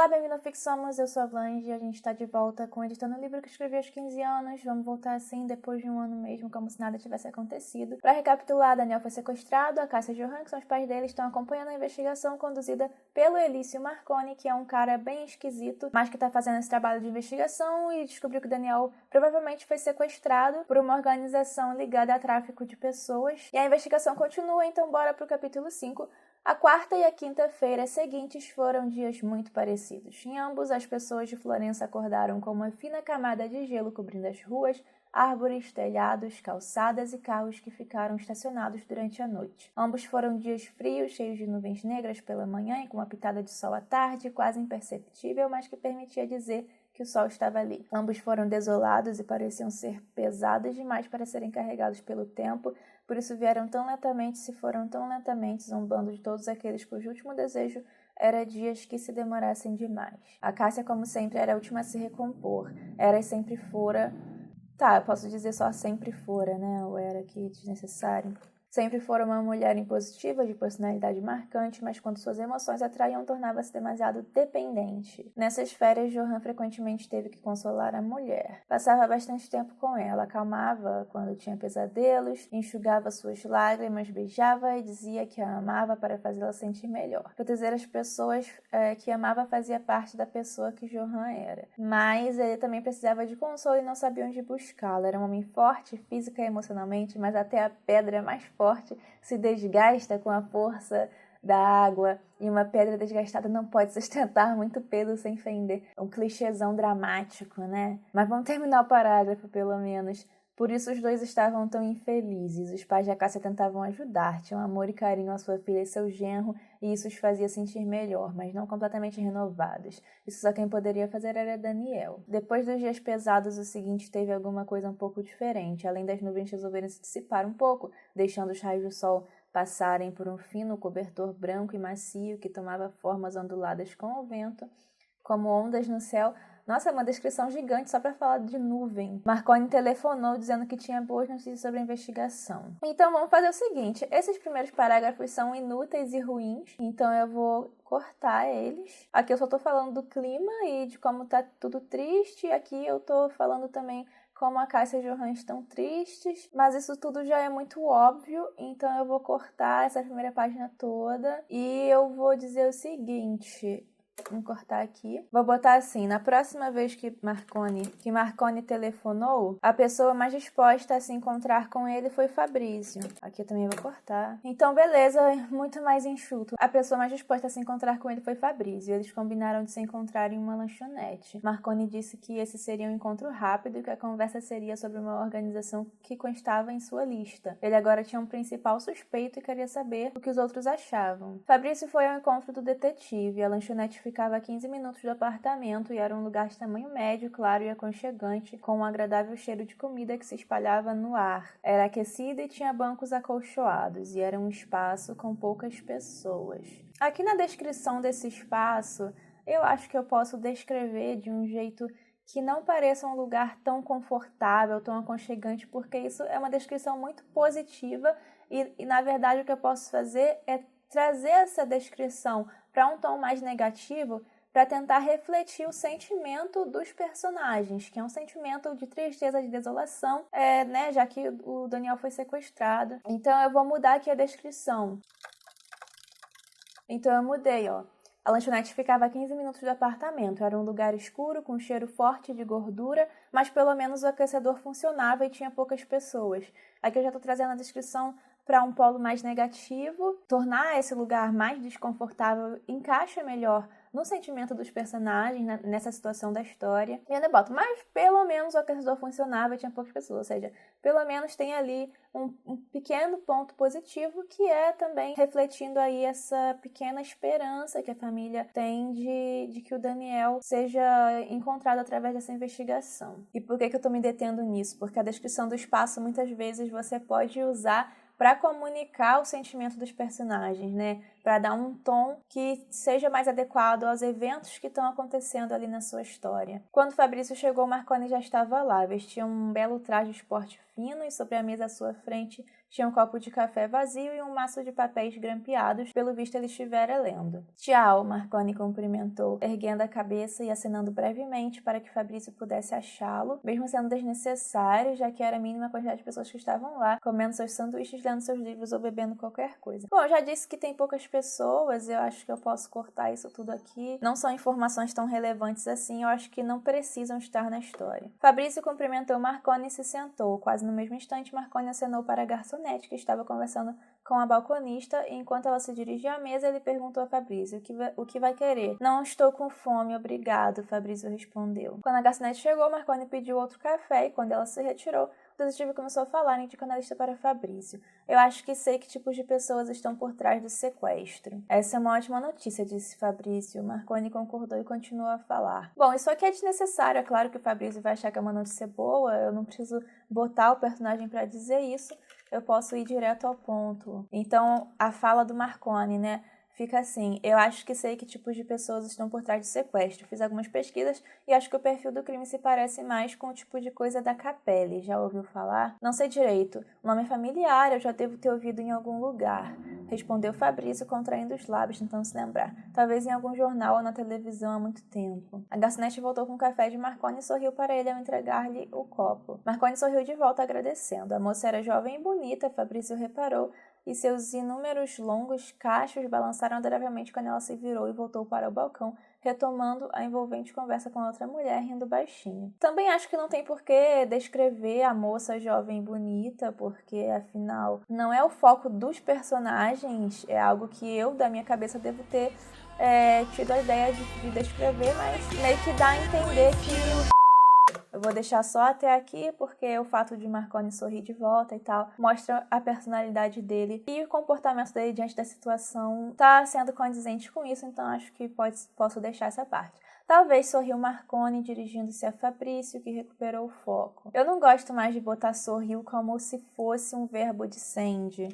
Olá, bem-vindo ao Fixamos, eu sou a Blanche e a gente está de volta com Editando o livro que escrevi aos 15 anos. Vamos voltar assim depois de um ano mesmo, como se nada tivesse acontecido. Para recapitular, Daniel foi sequestrado, a Cássia e Johan, que são os pais dele, estão acompanhando a investigação conduzida pelo Elício Marconi, que é um cara bem esquisito, mas que está fazendo esse trabalho de investigação e descobriu que o Daniel provavelmente foi sequestrado por uma organização ligada a tráfico de pessoas. E a investigação continua, então bora pro capítulo 5. A quarta e a quinta-feira seguintes foram dias muito parecidos. Em ambos, as pessoas de Florença acordaram com uma fina camada de gelo cobrindo as ruas, árvores, telhados, calçadas e carros que ficaram estacionados durante a noite. Ambos foram dias frios, cheios de nuvens negras pela manhã e com uma pitada de sol à tarde, quase imperceptível, mas que permitia dizer que o sol estava ali. Ambos foram desolados e pareciam ser pesados demais para serem carregados pelo tempo, por isso vieram tão lentamente, se foram tão lentamente, zombando de todos aqueles cujo último desejo era dias que se demorassem demais. A Cássia, como sempre, era a última a se recompor. Era e sempre fora... eu posso dizer só sempre fora, né? Ou era aqui desnecessário. Sempre fora uma mulher impositiva, de personalidade marcante, mas quando suas emoções atraíam, tornava-se demasiado dependente. Nessas férias, Johan frequentemente teve que consolar a mulher. Passava bastante tempo com ela, acalmava quando tinha pesadelos, enxugava suas lágrimas, beijava e dizia que a amava para fazê-la sentir melhor. Proteger as pessoas que amava fazia parte da pessoa que Johan era. Mas ele também precisava de consolo e não sabia onde buscá-lo. Era um homem forte, física e emocionalmente, mas até a pedra mais forte se desgasta com a força da água e uma pedra desgastada não pode sustentar muito peso sem fender. Um clichêzão dramático, né? Mas vamos terminar o parágrafo, pelo menos. Por isso os dois estavam tão infelizes. Os pais da Cássia tentavam ajudar, tinham amor e carinho à sua filha e seu genro, e isso os fazia sentir melhor, mas não completamente renovados. Isso só quem poderia fazer era Daniel. Depois dos dias pesados, o seguinte teve alguma coisa um pouco diferente. Além das nuvens resolverem se dissipar um pouco, deixando os raios do sol passarem por um fino cobertor branco e macio que tomava formas onduladas com o vento, como ondas no céu. Nossa, é uma descrição gigante só para falar de nuvem. Marconi telefonou dizendo que tinha boas notícias sobre a investigação. Então vamos fazer o seguinte, esses primeiros parágrafos são inúteis e ruins, então eu vou cortar eles. Aqui eu só tô falando do clima e de como tá tudo triste, aqui eu tô falando também como a Cássia e o Johan estão tristes, mas isso tudo já é muito óbvio, então eu vou cortar essa primeira página toda e eu vou dizer o seguinte... Vamos cortar aqui. Vou botar assim, na próxima vez que Marconi telefonou, a pessoa mais disposta a se encontrar com ele foi Fabrício. Aqui eu também vou cortar. Então, beleza, muito mais enxuto. A pessoa mais disposta a se encontrar com ele foi Fabrício. Eles combinaram de se encontrar em uma lanchonete. Marconi disse que esse seria um encontro rápido e que a conversa seria sobre uma organização que constava em sua lista. Ele agora tinha um principal suspeito e queria saber o que os outros achavam. Fabrício foi ao encontro do detetive. A lanchonete ficava a 15 minutos do apartamento e era um lugar de tamanho médio, claro e aconchegante, com um agradável cheiro de comida que se espalhava no ar. Era aquecido e tinha bancos acolchoados, e era um espaço com poucas pessoas. Aqui na descrição desse espaço, eu acho que eu posso descrever de um jeito que não pareça um lugar tão confortável, tão aconchegante, porque isso é uma descrição muito positiva e na verdade o que eu posso fazer é trazer essa descrição para um tom mais negativo para tentar refletir o sentimento dos personagens, que é um sentimento de tristeza, de desolação, né, já que o Daniel foi sequestrado. Então eu vou mudar aqui a descrição. Então eu mudei, ó. A lanchonete ficava a 15 minutos do apartamento. Era um lugar escuro, com cheiro forte de gordura, mas pelo menos o aquecedor funcionava e tinha poucas pessoas. Aqui eu já estou trazendo a descrição para um polo mais negativo. Tornar esse lugar mais desconfortável encaixa melhor no sentimento dos personagens, nessa situação da história. E ainda boto, mas pelo menos o aquecedor funcionava e tinha poucas pessoas, ou seja, pelo menos tem ali um pequeno ponto positivo, que é também refletindo aí essa pequena esperança que a família tem de que o Daniel seja encontrado através dessa investigação. E por que eu estou me detendo nisso? Porque a descrição do espaço, muitas vezes, você pode usar para comunicar o sentimento dos personagens, né? Para dar um tom que seja mais adequado aos eventos que estão acontecendo ali na sua história. Quando Fabrício chegou, Marconi já estava lá. Vestia um belo traje de esporte fino e sobre a mesa à sua frente tinha um copo de café vazio e um maço de papéis grampeados. Pelo visto, ele estivera lendo. Tchau, Marconi cumprimentou, erguendo a cabeça e acenando brevemente para que Fabrício pudesse achá-lo, mesmo sendo desnecessário, já que era a mínima quantidade de pessoas que estavam lá, comendo seus sanduíches, lendo seus livros ou bebendo qualquer coisa. Bom, eu já disse que tem poucas pessoas, eu acho que eu posso cortar isso tudo aqui. Não são informações tão relevantes assim, eu acho que não precisam estar na história. Fabrício cumprimentou Marconi e se sentou. Quase no mesmo instante, Marconi acenou para a garçonete, que estava conversando com a balconista, e enquanto ela se dirigia à mesa, ele perguntou a Fabrício: o que vai querer? Não estou com fome, obrigado, Fabrício respondeu. Quando a garçonete chegou, Marconi pediu outro café e quando ela se retirou, o detetive começou a falar, indicando a lista para Fabrício. Eu acho que sei que tipos de pessoas estão por trás do sequestro. Essa é uma ótima notícia, disse Fabrício. Marconi concordou e continuou a falar. Bom, isso aqui é desnecessário. É claro que o Fabrício vai achar que é uma notícia boa. Eu não preciso botar o personagem para dizer isso. Eu posso ir direto ao ponto. Então, a fala do Marconi, né? Fica assim: eu acho que sei que tipos de pessoas estão por trás do sequestro. Fiz algumas pesquisas e acho que o perfil do crime se parece mais com o tipo de coisa da Capelli. Já ouviu falar? Não sei direito. O nome é familiar, eu já devo ter ouvido em algum lugar. Respondeu Fabrício, contraindo os lábios, tentando se lembrar. Talvez em algum jornal ou na televisão há muito tempo. A garçonete voltou com o café de Marconi e sorriu para ele ao entregar-lhe o copo. Marconi sorriu de volta, agradecendo. A moça era jovem e bonita, Fabrício reparou, e seus inúmeros longos cachos balançaram adoravelmente quando ela se virou e voltou para o balcão, retomando a envolvente conversa com a outra mulher, rindo baixinho. Também acho que não tem por que descrever a moça jovem e bonita, porque, afinal, não é o foco dos personagens, é algo que eu, da minha cabeça, devo ter tido a ideia de descrever, mas meio que dá a entender que eu vou deixar só até aqui, porque o fato de Marconi sorrir de volta e tal mostra a personalidade dele e o comportamento dele diante da situação tá sendo condizente com isso, então acho que posso deixar essa parte. Talvez sorriu Marconi dirigindo-se a Fabrício, que recuperou o foco. Eu não gosto mais de botar sorriu como se fosse um verbo de Sandy.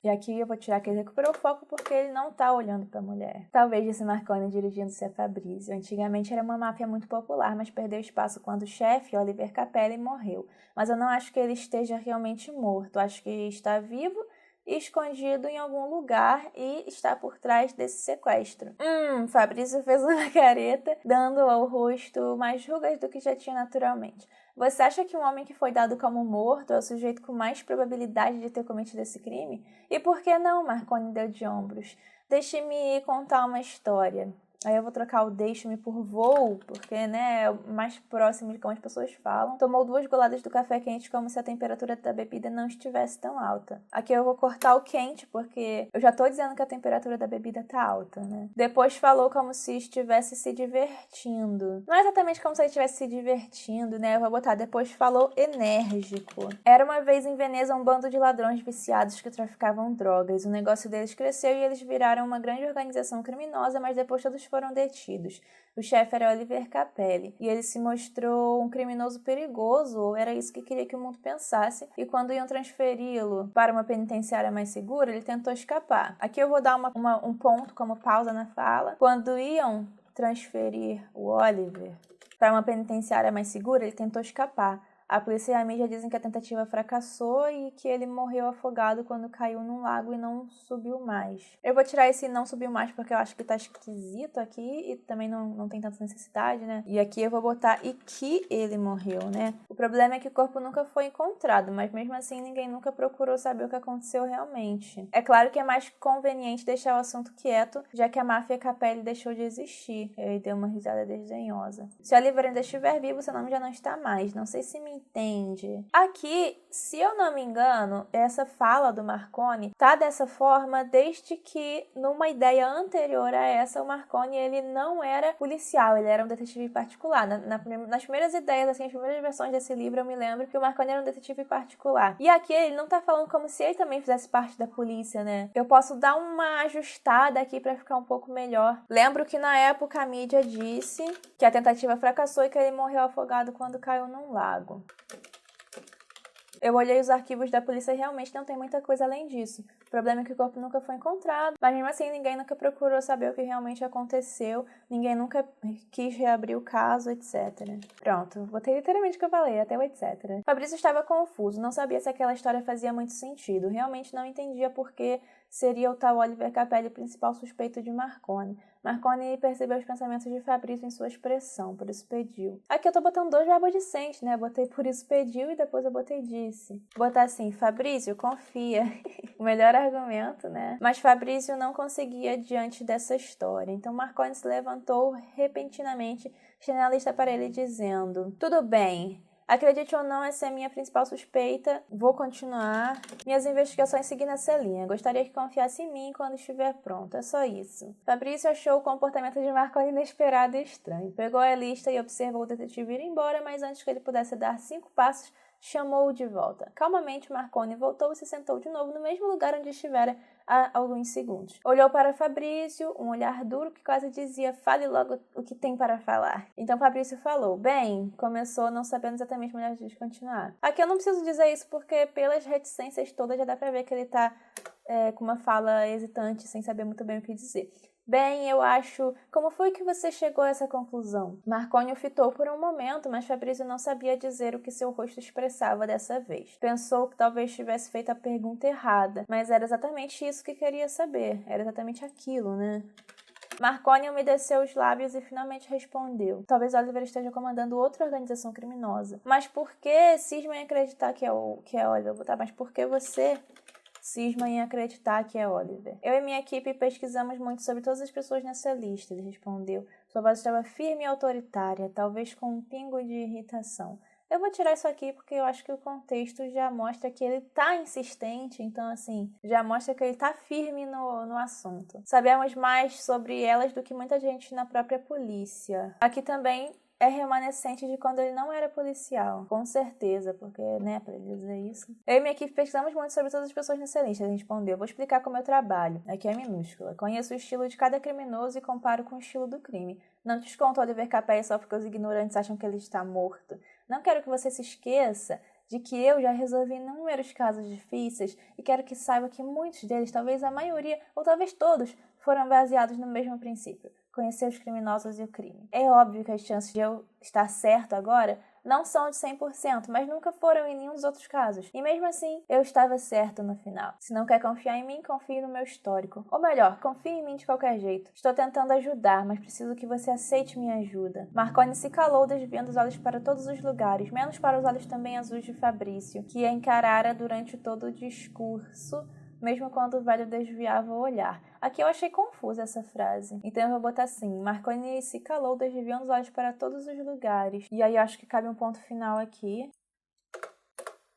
E aqui eu vou tirar que ele recuperou o foco porque ele não tá olhando pra mulher. Talvez, disse Marconi dirigindo-se a Fabrício. Antigamente era uma máfia muito popular, mas perdeu espaço quando o chefe, Oliver Capelli, morreu. Mas eu não acho que ele esteja realmente morto. Acho que está vivo e escondido em algum lugar e está por trás desse sequestro. Fabrício fez uma careta, dando ao rosto mais rugas do que já tinha naturalmente. Você acha que um homem que foi dado como morto é o sujeito com mais probabilidade de ter cometido esse crime? E por que não? Marconi deu de ombros. Deixe-me contar uma história. Aí eu vou trocar o deixe-me por vou, porque, né, é o mais próximo de como as pessoas falam. Tomou 2 goladas do café quente como se a temperatura da bebida não estivesse tão alta. Aqui eu vou cortar o quente, porque eu já tô dizendo que a temperatura da bebida tá alta, né? Depois falou como se estivesse se divertindo. Não é exatamente como se ele estivesse se divertindo, né? Eu vou botar, depois falou enérgico. Era uma vez em Veneza um bando de ladrões viciados que traficavam drogas. O negócio deles cresceu e eles viraram uma grande organização criminosa, mas depois todos foram detidos. O chefe era Oliver Capelli, e ele se mostrou um criminoso perigoso, ou era isso que queria que o mundo pensasse, e quando iam transferi-lo para uma penitenciária mais segura, ele tentou escapar. Aqui eu vou dar um ponto como pausa na fala. Quando iam transferir o Oliver para uma penitenciária mais segura, ele tentou escapar. A polícia e a mídia dizem que a tentativa fracassou e que ele morreu afogado quando caiu num lago e não subiu mais. Eu vou tirar esse não subiu mais porque eu acho que tá esquisito aqui e também não tem tanta necessidade, né? E aqui eu vou botar e que ele morreu, né? O problema é que o corpo nunca foi encontrado, mas mesmo assim ninguém nunca procurou saber o que aconteceu realmente. É claro que é mais conveniente deixar o assunto quieto, já que a máfia Capelli deixou de existir. Ele deu uma risada desdenhosa. Se Oliver ainda estiver vivo, seu nome já não está mais. Não sei se me entende. Aqui, se eu não me engano, essa fala do Marconi tá dessa forma desde que, numa ideia anterior a essa, o Marconi ele não era policial, ele era um detetive particular. Nas primeiras ideias, assim, as primeiras versões desse livro, eu me lembro que o Marconi era um detetive particular. E aqui ele não tá falando como se ele também fizesse parte da polícia, né? Eu posso dar uma ajustada aqui pra ficar um pouco melhor. Lembro que na época a mídia disse que a tentativa fracassou e que ele morreu afogado quando caiu num lago. Eu olhei os arquivos da polícia e realmente não tem muita coisa além disso. problema é que o corpo nunca foi encontrado, mas mesmo assim ninguém nunca procurou saber o que realmente aconteceu, ninguém nunca quis reabrir o caso, etc. Pronto, botei literalmente o que eu falei, até o etc. Fabrício estava confuso, não sabia se aquela história fazia muito sentido, realmente não entendia por que seria o tal Oliver Capelli o principal suspeito de Marconi. Marconi percebeu os pensamentos de Fabrício em sua expressão, por isso pediu. Aqui eu tô botando 2 verbos decentes, né? Botei por isso pediu e depois eu botei disse. Botar assim, Fabrício, confia. O melhor argumento, né? Mas Fabrício não conseguia diante dessa história. Então Marconi se levantou repentinamente, estendendo a lista para ele dizendo: tudo bem. Acredite ou não, essa é a minha principal suspeita. Vou continuar minhas investigações seguindo essa linha. Gostaria que confiasse em mim quando estiver pronto. É só isso. Fabrício achou o comportamento de Marconi inesperado e estranho. Pegou a lista e observou o detetive ir embora, mas antes que ele pudesse dar 5 passos, chamou-o de volta. Calmamente, Marconi voltou e se sentou de novo no mesmo lugar onde estivera há alguns segundos. Olhou para Fabrício, um olhar duro que quase dizia: fale logo o que tem para falar. Então Fabrício falou: bem, começou não sabendo exatamente melhor de continuar. Aqui eu não preciso dizer isso porque pelas reticências todas já dá para ver que ele tá com uma fala hesitante, sem saber muito bem o que dizer. Bem, eu acho... Como foi que você chegou a essa conclusão? Marconi o fitou por um momento, mas Fabrício não sabia dizer o que seu rosto expressava dessa vez. Pensou que talvez tivesse feito a pergunta errada, mas era exatamente isso que queria saber. Era exatamente aquilo, né? Marconi umedeceu os lábios e finalmente respondeu. Talvez Oliver esteja comandando outra organização criminosa. Mas por que cisma em acreditar que é Oliver? Vou botar, mas por que você... cisma em acreditar que é Oliver. Eu e minha equipe pesquisamos muito sobre todas as pessoas nessa lista, ele respondeu. Sua voz estava firme e autoritária, talvez com um pingo de irritação. Eu vou tirar isso aqui porque eu acho que o contexto já mostra que ele tá insistente, então assim, já mostra que ele tá firme no assunto. Sabemos mais sobre elas do que muita gente na própria polícia. Aqui também é remanescente de quando ele não era policial. Com certeza, porque, né, pra ele dizer isso. Eu e minha equipe pesquisamos muito sobre todas as pessoas nessa lista, ele respondeu. Vou explicar como eu trabalho. Aqui é minúscula. Conheço o estilo de cada criminoso e comparo com o estilo do crime. Não desconto Oliver Capelli só porque os ignorantes acham que ele está morto. Não quero que você se esqueça de que eu já resolvi inúmeros casos difíceis e quero que saiba que muitos deles, talvez a maioria, ou talvez todos, foram baseados no mesmo princípio: conhecer os criminosos e o crime. É óbvio que as chances de eu estar certo agora não são de 100%, mas nunca foram em nenhum dos outros casos. E mesmo assim, eu estava certo no final. Se não quer confiar em mim, confie no meu histórico. Ou melhor, confie em mim de qualquer jeito. Estou tentando ajudar, mas preciso que você aceite minha ajuda. Marconi se calou, desviando os olhos para todos os lugares, menos para os olhos também azuis de Fabrício, que a encarara durante todo o discurso, mesmo quando o velho desviava o olhar. Aqui eu achei confusa essa frase. Então eu vou botar assim: Marconi se calou, desviando os olhos para todos os lugares. E aí eu acho que cabe um ponto final aqui.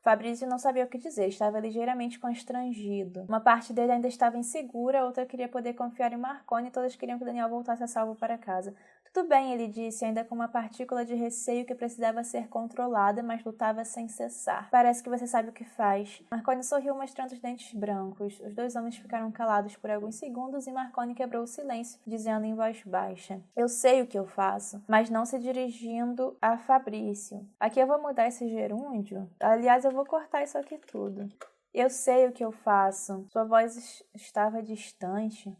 Fabrício não sabia o que dizer, estava ligeiramente constrangido. Uma parte dele ainda estava insegura, outra queria poder confiar em Marconi e todas queriam que Daniel voltasse a salvo para casa. Tudo bem, ele disse, ainda com uma partícula de receio que precisava ser controlada, mas lutava sem cessar. Parece que você sabe o que faz. Marconi sorriu mostrando os dentes brancos. Os 2 homens ficaram calados por alguns segundos e Marconi quebrou o silêncio, dizendo em voz baixa: eu sei o que eu faço, mas não se dirigindo a Fabrício. Aqui eu vou mudar esse gerúndio. Aliás, eu vou cortar isso aqui tudo. Eu sei o que eu faço. Sua voz estava distante.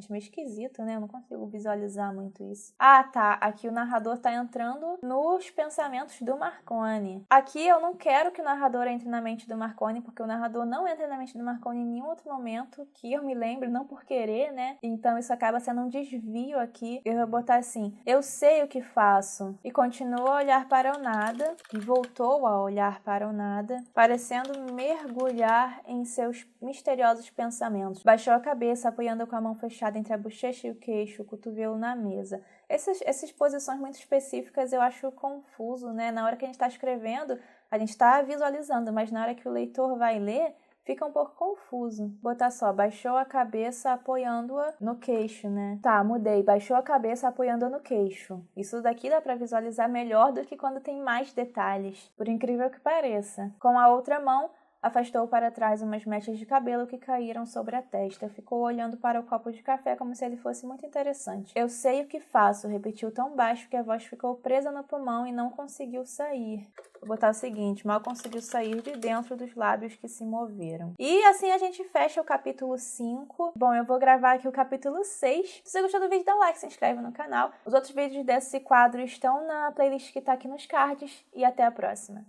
Meio esquisito, né? Eu não consigo visualizar muito isso. Ah, tá. Aqui o narrador tá entrando nos pensamentos do Marconi. Aqui eu não quero que o narrador entre na mente do Marconi, porque o narrador não entra na mente do Marconi em nenhum outro momento que eu me lembre, não por querer, né? Então isso acaba sendo um desvio aqui. Eu vou botar assim: eu sei o que faço. E continuou a olhar para o nada. E voltou a olhar para o nada, parecendo mergulhar em seus misteriosos pensamentos. Baixou a cabeça, apoiando com a mão fechada entre a bochecha e o queixo, o cotovelo na mesa. Essas posições muito específicas eu acho confuso, né? Na hora que a gente está escrevendo, a gente está visualizando, mas na hora que o leitor vai ler, fica um pouco confuso. Botar só, baixou a cabeça apoiando-a no queixo, né? Tá, mudei. Baixou a cabeça apoiando-a no queixo. Isso daqui dá pra visualizar melhor do que quando tem mais detalhes, por incrível que pareça. Com a outra mão, afastou para trás umas mechas de cabelo que caíram sobre a testa. Ficou olhando para o copo de café como se ele fosse muito interessante. Eu sei o que faço, repetiu tão baixo que a voz ficou presa no pulmão e não conseguiu sair. Vou botar o seguinte, mal conseguiu sair de dentro dos lábios que se moveram. E assim a gente fecha o capítulo 5. Bom, eu vou gravar aqui o capítulo 6. Se você gostou do vídeo, dá um like, se inscreve no canal. Os outros vídeos desse quadro estão na playlist que tá aqui nos cards. E até a próxima.